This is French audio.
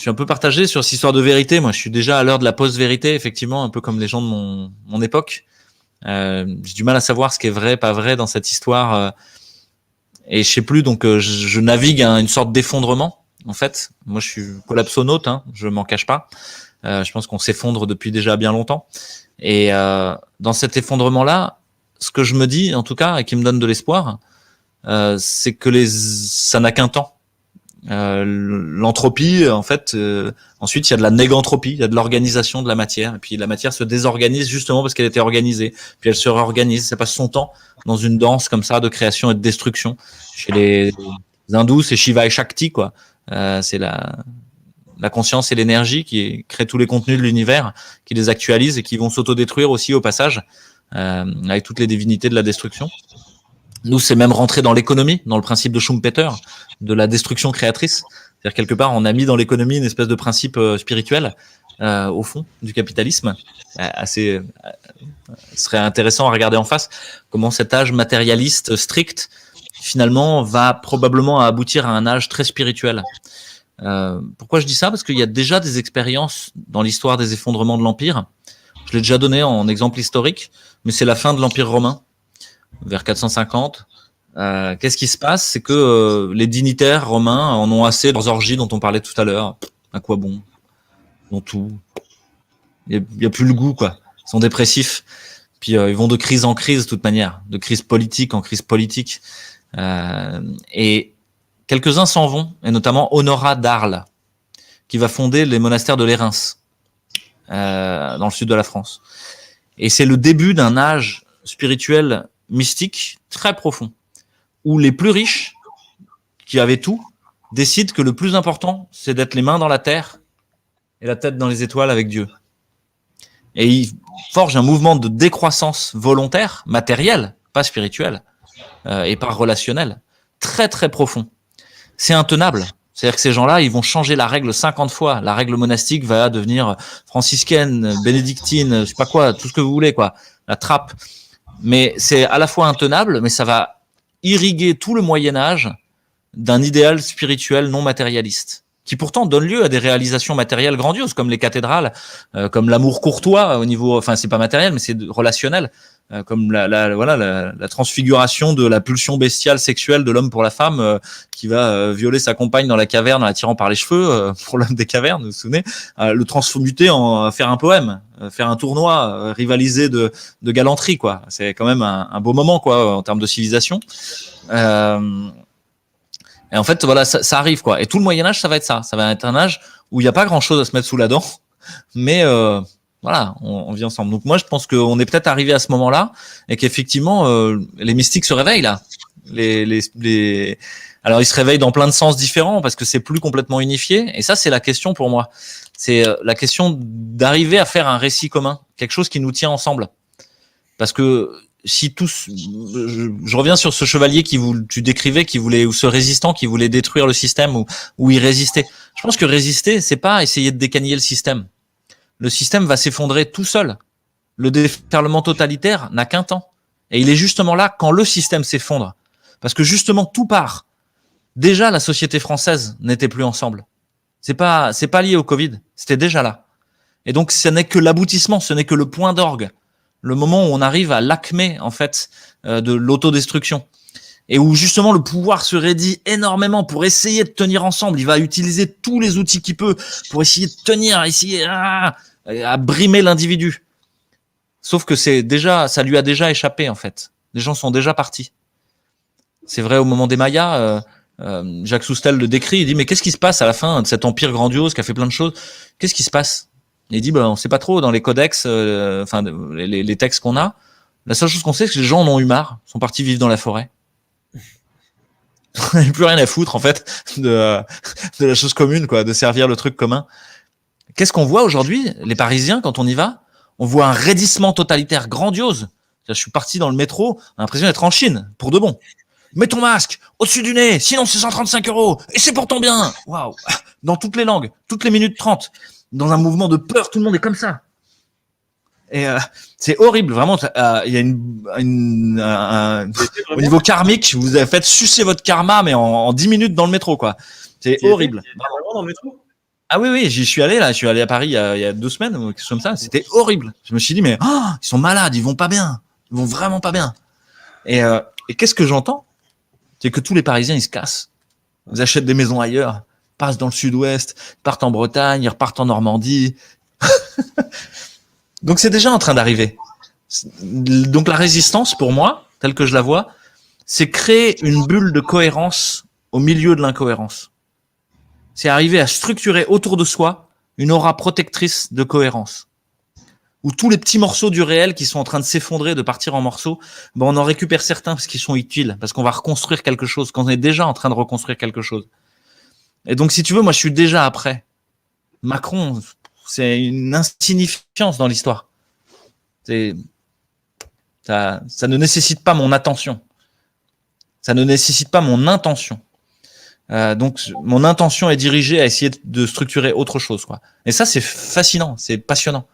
suis un peu partagé sur cette histoire de vérité. Moi, je suis déjà à l'heure de la post-vérité, effectivement, un peu comme les gens de mon époque. J'ai du mal à savoir ce qui est vrai, pas vrai dans cette histoire. Et je sais plus, donc je navigue à une sorte d'effondrement. En fait, moi, je suis collapsonaute, hein, je m'en cache pas. Je pense qu'on s'effondre depuis déjà bien longtemps. Et dans cet effondrement-là, ce que je me dis, en tout cas, et qui me donne de l'espoir, c'est que ça n'a qu'un temps. L'entropie, en fait, ensuite il y a de la négantropie, il y a de l'organisation de la matière, et puis la matière se désorganise justement parce qu'elle était organisée, puis elle se réorganise, ça passe son temps dans une danse comme ça de création et de destruction. Chez les hindous, c'est Shiva et Shakti, quoi. C'est la conscience et l'énergie qui crée tous les contenus de l'univers, qui les actualisent et qui vont s'autodétruire aussi au passage, avec toutes les divinités de la destruction. Nous, c'est même rentré dans l'économie, dans le principe de Schumpeter, de la destruction créatrice. C'est-à-dire, quelque part, on a mis dans l'économie une espèce de principe spirituel, au fond, du capitalisme. Ce serait intéressant à regarder en face comment cet âge matérialiste strict, finalement, va probablement aboutir à un âge très spirituel. Pourquoi je dis ça? Parce qu'il y a déjà des expériences dans l'histoire des effondrements de l'Empire. Je l'ai déjà donné en exemple historique, mais c'est la fin de l'Empire romain, vers 450. Qu'est-ce qui se passe? C'est que les dignitaires romains en ont assez de leurs orgies dont on parlait tout à l'heure. À quoi bon? Ils ont tout. Il y a plus le goût, quoi. Ils sont dépressifs. Puis ils vont de crise en crise, de toute manière, de crise politique en crise politique. Et quelques-uns s'en vont, et notamment Honorat d'Arles, qui va fonder les monastères de Lérins, dans le sud de la France. Et c'est le début d'un âge spirituel mystique très profond, où les plus riches, qui avaient tout, décident que le plus important, c'est d'être les mains dans la terre et la tête dans les étoiles avec Dieu. Et ils forgent un mouvement de décroissance volontaire, matérielle, pas spirituelle, et pas relationnelle, très très profond. C'est intenable. C'est-à-dire que ces gens-là, ils vont changer la règle 50 fois. La règle monastique va devenir franciscaine, bénédictine, je sais pas quoi, tout ce que vous voulez, quoi. La trappe. Mais c'est à la fois intenable, mais ça va irriguer tout le Moyen-Âge d'un idéal spirituel non matérialiste, qui pourtant donne lieu à des réalisations matérielles grandioses, comme les cathédrales, comme l'amour courtois au niveau, enfin c'est pas matériel, mais c'est relationnel, comme la transfiguration de la pulsion bestiale sexuelle de l'homme pour la femme, qui va violer sa compagne dans la caverne en la tirant par les cheveux, pour l'homme des cavernes, vous vous souvenez, le transmuter en faire un poème, faire un tournoi, rivaliser de galanterie, quoi. C'est quand même un beau moment, quoi, en termes de civilisation. Et en fait, voilà, ça arrive, quoi. Et tout le Moyen-Âge, ça va être ça. Ça va être un âge où il n'y a pas grand-chose à se mettre sous la dent, mais voilà, on vit ensemble. Donc moi, je pense qu'on est peut-être arrivé à ce moment-là et qu'effectivement, les mystiques se réveillent là. Alors, ils se réveillent dans plein de sens différents parce que c'est plus complètement unifié. Et ça, c'est la question pour moi. C'est la question d'arriver à faire un récit commun, quelque chose qui nous tient ensemble. Parce que si tous, je reviens sur ce chevalier tu décrivais, qui voulait, ou ce résistant qui voulait détruire le système ou y résister. Je pense que résister, c'est pas essayer de décaniller le système. Le système va s'effondrer tout seul. Le déferlement totalitaire n'a qu'un temps. Et il est justement là quand le système s'effondre. Parce que justement, tout part. Déjà, la société française n'était plus ensemble. C'est pas lié au Covid. C'était déjà là. Et donc, ce n'est que l'aboutissement, ce n'est que le point d'orgue. Le moment où on arrive à l'acmé, en fait, de l'autodestruction. Et où, justement, le pouvoir se raidit énormément pour essayer de tenir ensemble. Il va utiliser tous les outils qu'il peut pour essayer de tenir, essayer à brimer l'individu. Sauf que ça lui a déjà échappé, en fait. Les gens sont déjà partis. C'est vrai au moment des Mayas, Jacques Soustel le décrit, il dit mais qu'est-ce qui se passe à la fin de cet empire grandiose qui a fait plein de choses? Qu'est-ce qui se passe? Il dit on sait pas trop dans les codex, les textes qu'on a. La seule chose qu'on sait, c'est que les gens en ont eu marre, sont partis vivre dans la forêt. Il n'y a plus rien à foutre en fait de la chose commune, quoi, de servir le truc commun. Qu'est-ce qu'on voit aujourd'hui, les Parisiens, quand on y va? On voit un raidissement totalitaire grandiose. Je suis parti dans le métro, on a l'impression d'être en Chine, pour de bon. Mets ton masque au-dessus du nez, sinon c'est 135 € et c'est pour ton bien. Waouh! Dans toutes les langues, toutes les minutes 30. Dans un mouvement de peur, tout le monde est comme ça. Et c'est horrible, vraiment. Il y a au niveau karmique, vous avez fait sucer votre karma, mais en 10 minutes dans le métro, quoi. C'est horrible. Vraiment dans le métro? Ah oui, oui, j'y suis allé là. Je suis allé à Paris il y a 2 semaines ou quelque chose comme ça. C'était horrible. Je me suis dit, mais ils sont malades, ils vont pas bien. Ils vont vraiment pas bien. Et qu'est-ce que j'entends? C'est que tous les Parisiens, ils se cassent. Ils achètent des maisons ailleurs, passent dans le sud-ouest, partent en Bretagne, ils repartent en Normandie. Donc c'est déjà en train d'arriver. Donc la résistance, pour moi, telle que je la vois, c'est créer une bulle de cohérence au milieu de l'incohérence. C'est arriver à structurer autour de soi une aura protectrice de cohérence. Où tous les petits morceaux du réel qui sont en train de s'effondrer, de partir en morceaux, ben on en récupère certains parce qu'ils sont utiles, parce qu'on va reconstruire quelque chose, qu'on est déjà en train de reconstruire quelque chose. Et donc, si tu veux, moi, je suis déjà après. Macron, c'est une insignifiance dans l'histoire. Ça ne nécessite pas mon attention. Ça ne nécessite pas mon intention. Donc, mon intention est dirigée à essayer de structurer autre chose, quoi. Et ça, c'est fascinant, c'est passionnant.